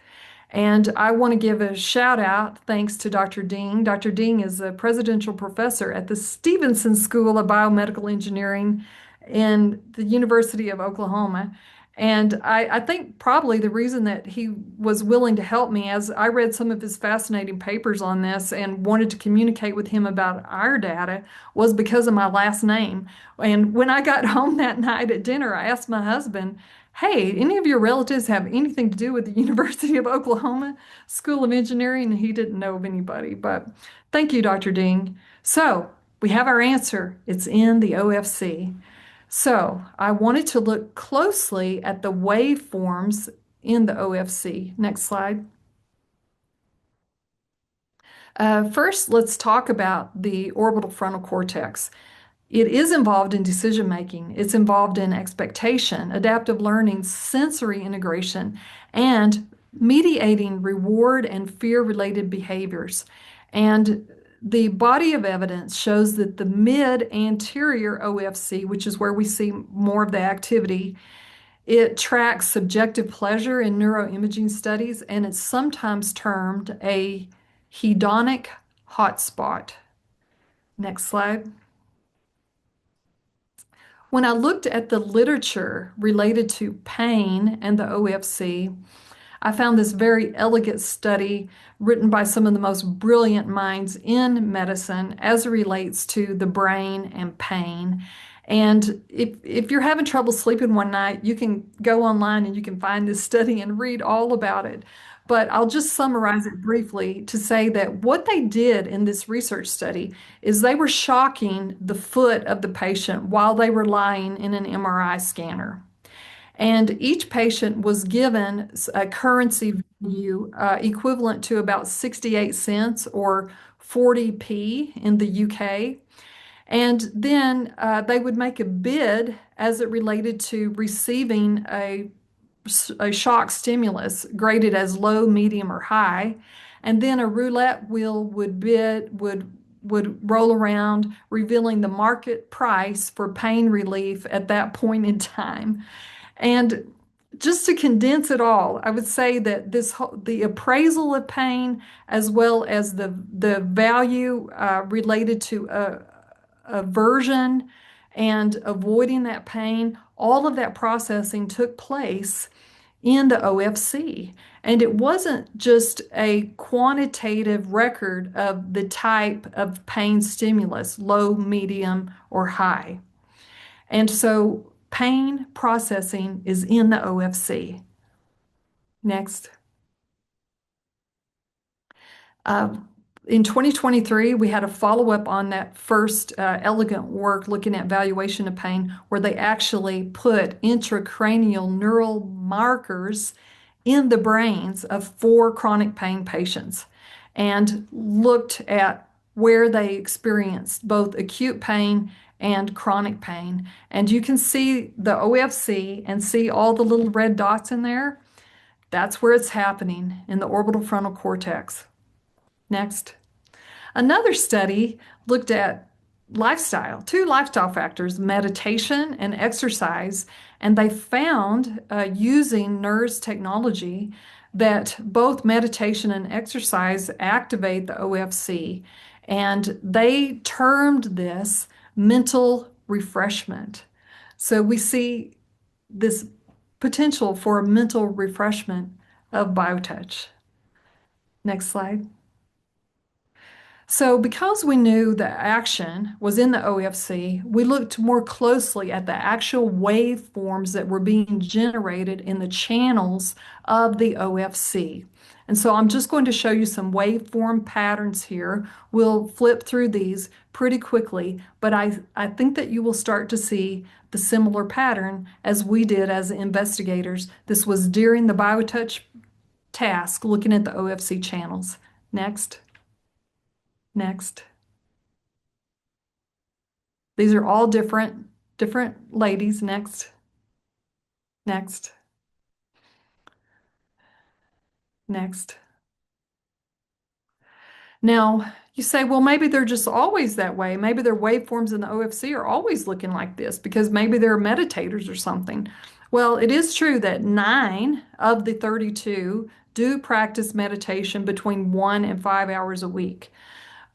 And I want to give a shout out thanks to Dr. Ding. Dr. Ding is a presidential professor at the Stevenson School of Biomedical Engineering in the University of Oklahoma. And I think probably the reason that he was willing to help me, as I read some of his fascinating papers on this and wanted to communicate with him about our data, was because of my last name. And when I got home that night at dinner, I asked my husband, hey, any of your relatives have anything to do with the University of Oklahoma School of Engineering? And he didn't know of anybody. But thank you, Dr. Ding. So we have our answer. It's in the OFC. So I wanted to look closely at the waveforms in the OFC. Next slide. First, let's talk about the orbital frontal cortex. It is involved in decision making. It's involved in expectation, adaptive learning, sensory integration, and mediating reward and fear related behaviors. And the body of evidence shows that the mid anterior OFC, which is where we see more of the activity, it tracks subjective pleasure in neuroimaging studies, and it's sometimes termed a hedonic hotspot. Next slide. When I looked at the literature related to pain and the OFC, I found this very elegant study written by some of the most brilliant minds in medicine as it relates to the brain and pain. And if you're having trouble sleeping one night, you can go online and you can find this study and read all about it. But I'll just summarize it briefly to say that what they did in this research study is they were shocking the foot of the patient while they were lying in an MRI scanner. And each patient was given a currency value equivalent to about 68 cents or 40p in the UK. And then they would make a bid as it related to receiving a shock stimulus graded as low, medium, or high. And then a roulette wheel would roll around, revealing the market price for pain relief at that point in time. And just to condense it all, I would say that the appraisal of pain as well as the value related to aversion and avoiding that pain, all of that processing took place in the OFC. And it wasn't just a quantitative record of the type of pain stimulus, low, medium, or high. And so pain processing is in the OFC. Next. Uh, in 2023, we had a follow-up on that first elegant work looking at valuation of pain, where they actually put intracranial neural markers in the brains of 4 chronic pain patients and looked at where they experienced both acute pain and chronic pain. And you can see the OFC and see all the little red dots in there. That's where it's happening in the orbital frontal cortex. Next. Another study looked at lifestyle, 2 lifestyle factors, meditation and exercise, and they found using NERS technology that both meditation and exercise activate the OFC, and they termed this mental refreshment. So we see this potential for mental refreshment of Biotouch. Next slide. So because we knew the action was in the OFC, we looked more closely at the actual waveforms that were being generated in the channels of the OFC. And so I'm just going to show you some waveform patterns here. We'll flip through these pretty quickly, but I think that you will start to see the similar pattern as we did as investigators. This was during the Biotouch task, looking at the OFC channels. Next. Next. These are all different ladies. Next. Next. Next. Now, You say, well, maybe they're just always that way. Maybe their waveforms in the OFC are always looking like this because maybe they're meditators or something. Well, it is true that 9 of the 32 do practice meditation between 1 and 5 hours a week.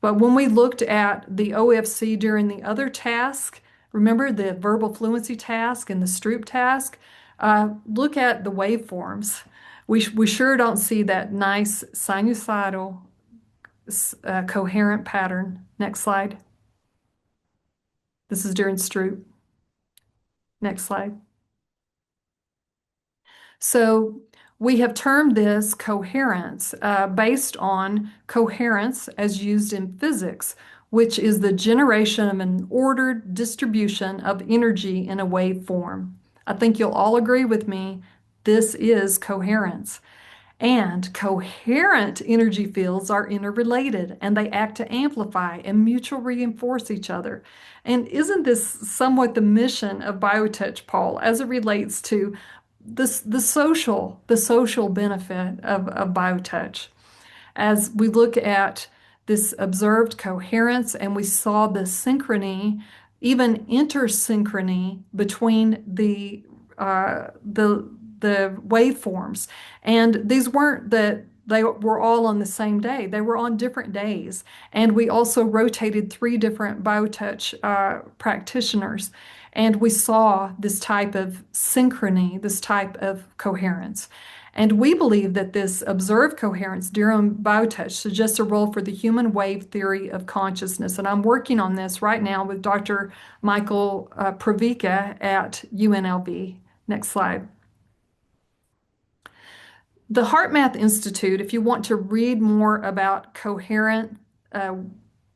But when we looked at the OFC during the other task, remember the verbal fluency task and the Stroop task, look at the waveforms. We sure don't see that nice sinusoidal coherent pattern. Next slide. This is during Stroop. Next slide. So we have termed this coherence based on coherence as used in physics, which is the generation of an ordered distribution of energy in a waveform. I think you'll all agree with me, this is coherence. And coherent energy fields are interrelated and they act to amplify and mutually reinforce each other. And isn't this somewhat the mission of Biotouch, Paul, as it relates to the social benefit of Biotouch? As we look at this observed coherence and we saw the synchrony, even intersynchrony between the waveforms. And these weren't that they were all on the same day. They were on different days. And we also rotated 3 different Biotouch practitioners. And we saw this type of synchrony, this type of coherence. And we believe that this observed coherence during Biotouch suggests a role for the human wave theory of consciousness. And I'm working on this right now with Dr. Michael Pravica at UNLV. Next slide. The HeartMath Institute, if you want to read more about coherent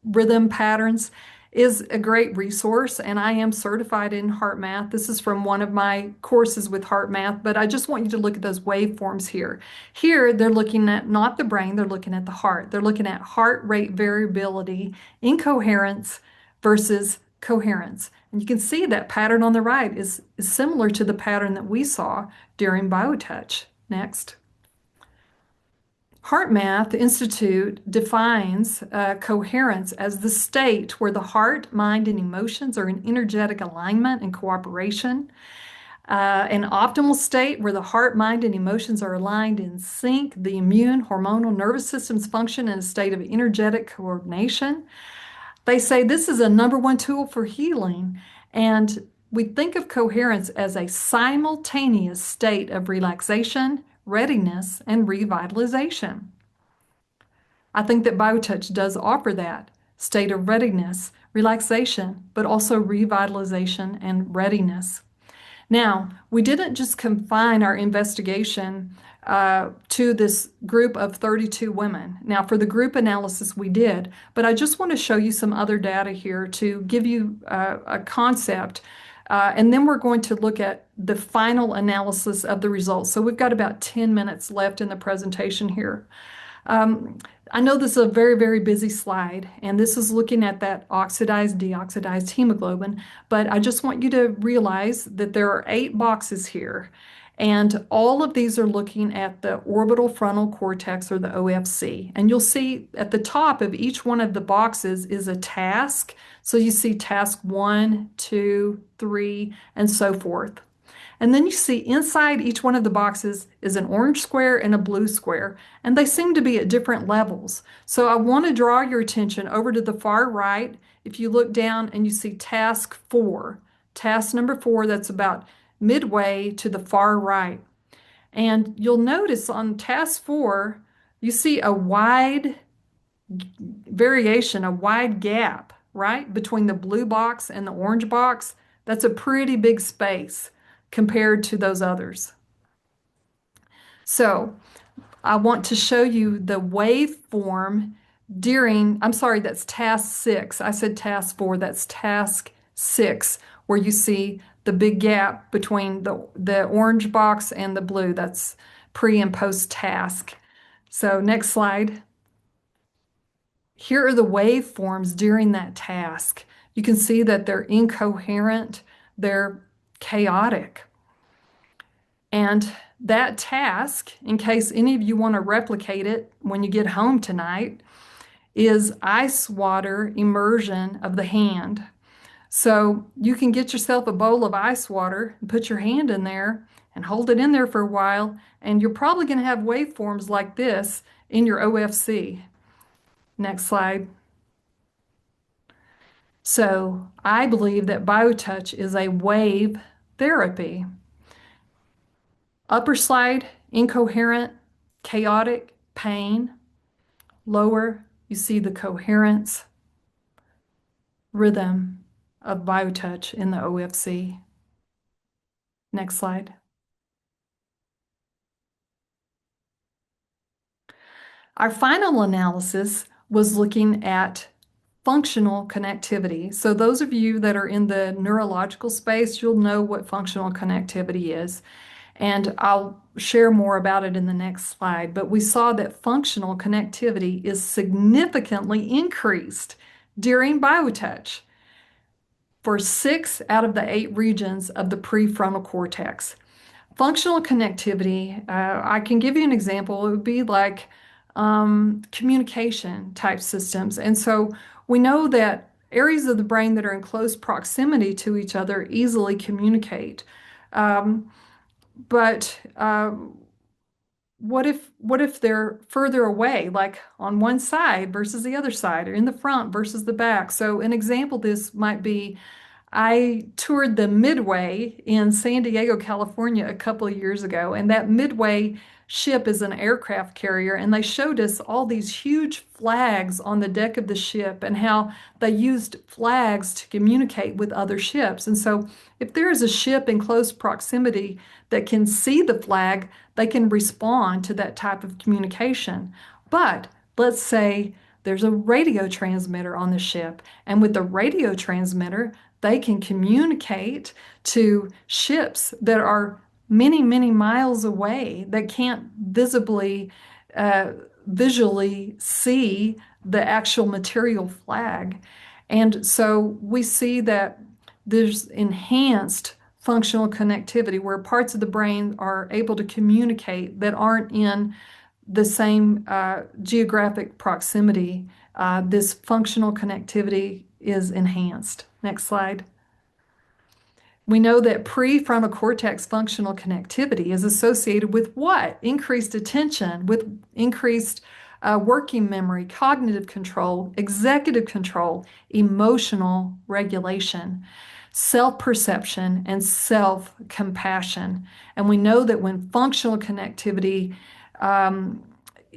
rhythm patterns, is a great resource, and I am certified in HeartMath. This is from one of my courses with HeartMath, but I just want you to look at those waveforms here. Here, they're looking at not the brain, they're looking at the heart. They're looking at heart rate variability, incoherence versus coherence. And you can see that pattern on the right is similar to the pattern that we saw during Biotouch. Next. HeartMath Institute defines coherence as the state where the heart, mind, and emotions are in energetic alignment and cooperation. An optimal state where the heart, mind, and emotions are aligned in sync. The immune, hormonal, nervous systems function in a state of energetic coordination. They say this is a #1 tool for healing. And we think of coherence as a simultaneous state of relaxation, readiness, and revitalization. I think that Biotouch does offer that state of readiness, relaxation, but also revitalization and readiness. Now, we didn't just confine our investigation to this group of 32 women. Now, for the group analysis, we did, but I just want to show you some other data here to give you a concept. And then we're going to look at the final analysis of the results. So we've got about 10 minutes left in the presentation here. I know this is a very, very busy slide, and this is looking at that oxidized, deoxidized hemoglobin, but I just want you to realize that there are 8 boxes here, and all of these are looking at the orbital frontal cortex, or the OFC. And you'll see at the top of each one of the boxes is a task. So you see task 1, 2, 3, and so forth. And then you see inside each one of the boxes is an orange square and a blue square, and they seem to be at different levels. So I want to draw your attention over to the far right. If you look down and you see task 4, task number 4, that's about midway to the far right. And you'll notice on task 4, you see a wide variation, a wide gap, right, between the blue box and the orange box. That's a pretty big space compared to those others. So I want to show you the waveform during, I'm sorry, that's task 6. I said task 4, that's task 6, where you see the big gap between the orange box and the blue. That's pre and post task. So next slide. Here are the waveforms during that task. You can see that they're incoherent, they're chaotic. And that task, in case any of you want to replicate it when you get home tonight, is ice water immersion of the hand. So you can get yourself a bowl of ice water and put your hand in there and hold it in there for a while, and you're probably going to have waveforms like this in your OFC. Next slide. So I believe that Biotouch is a wave therapy. Upper slide, incoherent, chaotic, pain. Lower, you see the coherence, rhythm of Biotouch in the OFC. Next slide. Our final analysis was looking at functional connectivity. So those of you that are in the neurological space, you'll know what functional connectivity is. And I'll share more about it in the next slide. But we saw that functional connectivity is significantly increased during Biotouch for 6 out of the 8 regions of the prefrontal cortex. Functional connectivity, I can give you an example. It would be like communication type systems. And so we know that areas of the brain that are in close proximity to each other easily communicate. But what if they're further away, like on one side versus the other side, or in the front versus the back? So an example this might be, I toured the Midway in San Diego, California a couple of years ago, and that Midway ship is an aircraft carrier, and they showed us all these huge flags on the deck of the ship and how they used flags to communicate with other ships. And so if there is a ship in close proximity that can see the flag, they can respond to that type of communication. But let's say there's a radio transmitter on the ship, and with the radio transmitter, they can communicate to ships that are many, many miles away that can't visually see the actual material flag. And so we see that there's enhanced functional connectivity where parts of the brain are able to communicate that aren't in the same geographic proximity. This functional connectivity is enhanced. Next slide. We know that prefrontal cortex functional connectivity is associated with what? Increased attention, with increased working memory, cognitive control, executive control, emotional regulation, self-perception, and self-compassion. And we know that when functional connectivity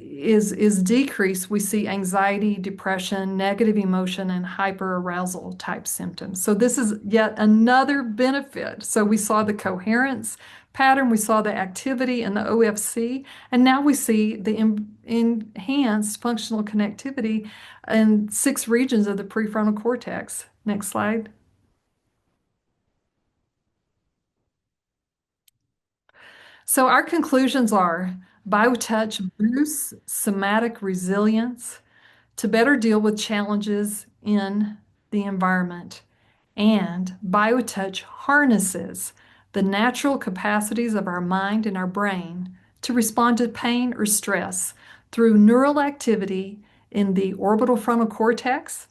is decreased, we see anxiety, depression, negative emotion, and hyperarousal type symptoms. So this is yet another benefit. So we saw the coherence pattern, we saw the activity in the OFC, and now we see the enhanced functional connectivity in 6 regions of the prefrontal cortex. Next slide. So our conclusions are Biotouch boosts somatic resilience to better deal with challenges in the environment. And Biotouch harnesses the natural capacities of our mind and our brain to respond to pain or stress through neural activity in the orbital frontal cortex,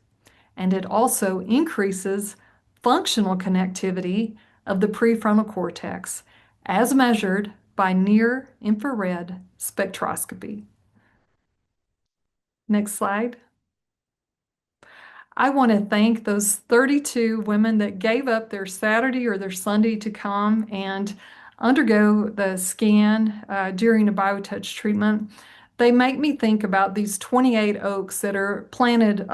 and it also increases functional connectivity of the prefrontal cortex as measured by near infrared spectroscopy. Next slide. I want to thank those 32 women that gave up their Saturday or their Sunday to come and undergo the scan during a Biotouch treatment. They make me think about these 28 oaks that are planted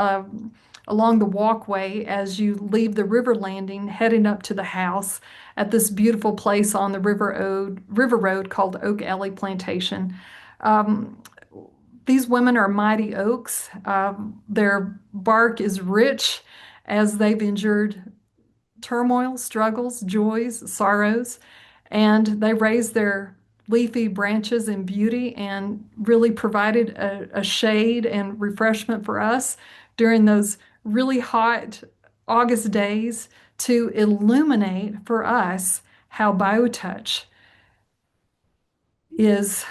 along the walkway as you leave the river landing heading up to the house at this beautiful place on the river road called Oak Alley Plantation. These women are mighty oaks. Their bark is rich as they've endured turmoil, struggles, joys, sorrows, and they raised their leafy branches in beauty and really provided a shade and refreshment for us during those really hot August days to illuminate for us how Biotouch is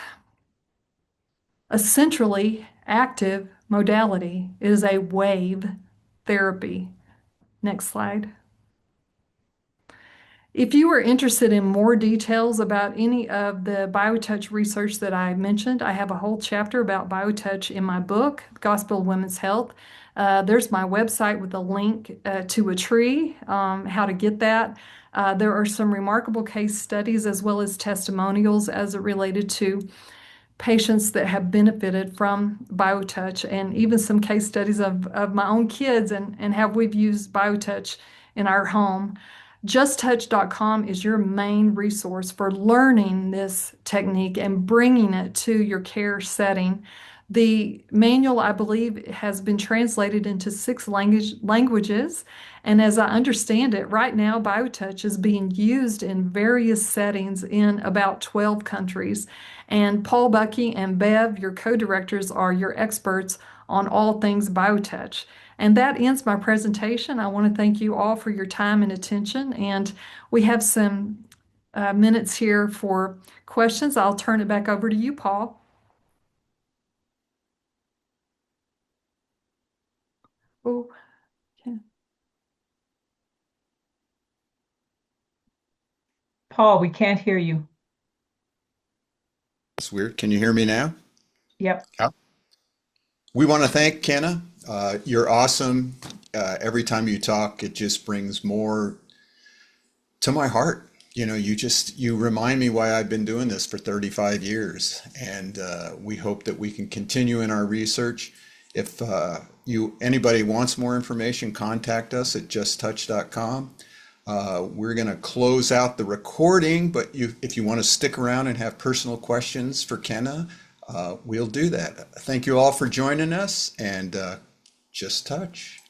a centrally active modality is a wave therapy. Next slide. If you are interested in more details about any of the Biotouch research that I mentioned, I have a whole chapter about Biotouch in my book, Gospel of Women's Health. There's my website with a link to a tree, how to get that. There are some remarkable case studies as well as testimonials as it related to patients that have benefited from Biotouch, and even some case studies of my own kids and how we've used Biotouch in our home. JustTouch.com is your main resource for learning this technique and bringing it to your care setting. The manual, I believe, has been translated into 6 languages. And as I understand it, right now, Biotouch is being used in various settings in about 12 countries. And Paul Bucky and Bev, your co-directors, are your experts on all things Biotouch. And that ends my presentation. I want to thank you all for your time and attention. And we have some minutes here for questions. I'll turn it back over to you, Paul. Oh, okay. Paul, we can't hear you. It's weird. Can you hear me now? Yep. Yeah. We want to thank Kenna. You're awesome. Every time you talk, it just brings more to my heart. You remind me why I've been doing this for 35 years. And we hope that we can continue in our research. If anybody wants more information, contact us at justtouch.com. We're going to close out the recording, but if you want to stick around and have personal questions for Kenna, we'll do that. Thank you all for joining us, and just touch.